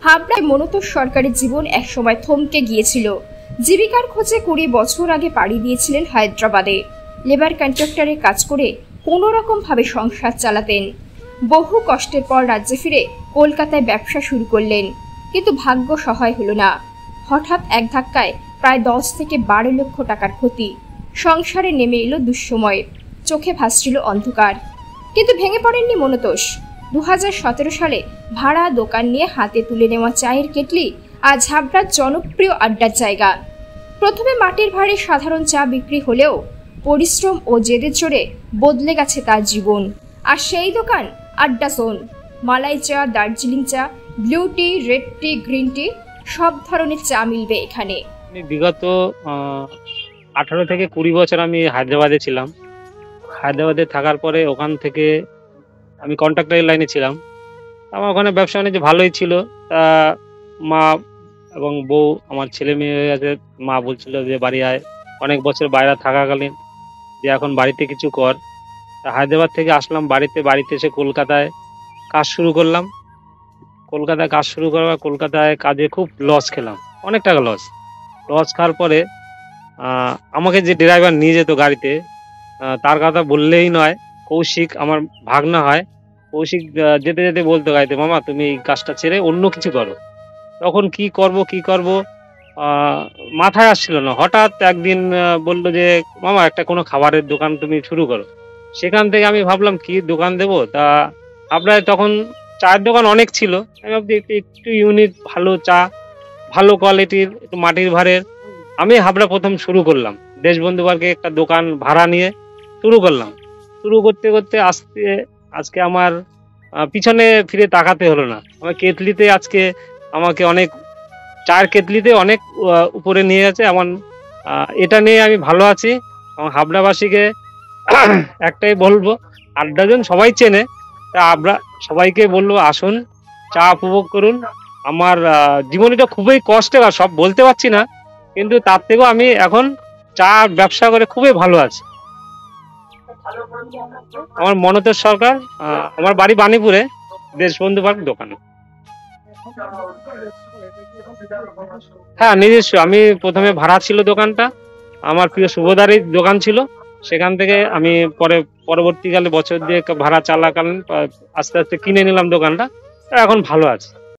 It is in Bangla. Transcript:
হাবড়ায় মনতোষ সরকারের জীবন একসময় থমকে গিয়েছিল। জীবিকার খোঁজে 20 বছর আগে পাড়ি দিয়েছিলেন হায়দ্রাবাদে। লেবার কন্ট্রাক্টরের কাজ করে কোনো রকম ভাবে সংসার চালাতেন। বহু কষ্টের পর রাজ্যে ফিরে কলকাতায় ব্যবসা শুরু করলেন, কিন্তু ভাগ্য সহায় হলো না। হঠাৎ এক ধাক্কায় প্রায় 10 থেকে 12 লক্ষ টাকার ক্ষতি। সংসারে নেমে এলো দুঃসময়, চোখে ভাসছিল অন্ধকার। কিন্তু ভেঙে পড়েননি মনতোষ। 2017 সালে ভাড়া দোকান নিয়ে হাতে তুলে নেওয়া চায়ের কেটলি আজ হাবড়ার জনপ্রিয় আড্ডার জায়গা। প্রথমে মাটির ভাড়ে সাধারণ চা বিক্রি হলেও পরিশ্রম ও জেদের জোরে বদলে গেছে তার জীবন। আর সেই দোকান আড্ডা জোন। মালাই চা, দার্জিলিং চা, ব্লু টি, রেড টি, গ্রিন টি, সব ধরনের চা মিলবে এখানে। বিগত 18 থেকে 20 বছর আমি হায়দ্রাবাদে ছিলাম। হায়দ্রাবাদে থাকার পরে ওখান থেকে আমি কন্ট্রাক্টরের লাইনে ছিলাম। আমার ওখানে ব্যবসা বাণিজ্য ভালোই ছিল। তা মা এবং বউ, আমার ছেলে মেয়ে হয়ে গেছে, মা বলছিল যে বাড়ি আয়, অনেক বছর বাইরে থাকাকালীন যে এখন বাড়িতে কিছু কর। তা হায়দ্রাবাদ থেকে আসলাম বাড়িতে এসে কলকাতায় কাজ শুরু করলাম। কলকাতায় কাজ শুরু করার কলকাতায় কাজে খুব লস খেলাম, অনেক টাকা লস খাওয়ার পরে আমাকে যে ড্রাইভার নিয়ে যেত গাড়িতে, তার কথা বললেই নয়। কৌশিক আমার ভাগনা হয়। কৌশিক যেতে যেতে বলতো গাড়িতে, মামা তুমি এই কাজটা ছেড়ে অন্য কিছু করো। তখন কি করব মাথায় আসছিল না। হঠাৎ একদিন বললো যে মামা একটা কোনো খাবারের দোকান তুমি শুরু করো। সেখান থেকে আমি ভাবলাম কি দোকান দেবো। তা আপনার তখন চায়ের দোকান অনেক ছিল। আমি ভাবছি একটু ইউনিক ভালো চা, ভালো কোয়ালিটির, একটু মাটির ভাড়ের। আমি হাবড়া প্রথম শুরু করলাম দেশবন্ধু পার্কে একটা দোকান ভাড়া নিয়ে শুরু করলাম। শুরু করতে করতে আজকে আমার পিছনে ফিরে তাকাতে হলো না। আমার কেতলিতে আজকে আমাকে অনেক চায়ের কেতলিতে অনেক উপরে নিয়ে গেছে। এমন এটা নিয়ে আমি ভালো আছি। এবং হাবড়াবাসীকে একটাই বলবো, আড্ডাজন সবাই চেনে, তা আমরা সবাইকে বলবো আসুন, চা উপভোগ করুন। আমার জীবনীটা খুবই কষ্টের, সব বলতে পারছি না, কিন্তু তার থেকেও আমি এখন চা ব্যবসা করে খুবই ভালো আছি। আমার মনতোষ সরকার, আমার বাড়ি বাণীপুরে, দেশবন্ধু পার্ক দোকান। হ্যাঁ, নিজস্ব। আমি প্রথমে ভাড়া ছিল দোকানটা, আমার প্রিয় শুভদারের দোকান ছিল। সেখান থেকে আমি পরবর্তীকালে বছর দিয়ে ভাড়া চালাকালীন আস্তে আস্তে কিনে নিলাম দোকানটা। এখন ভালো আছে।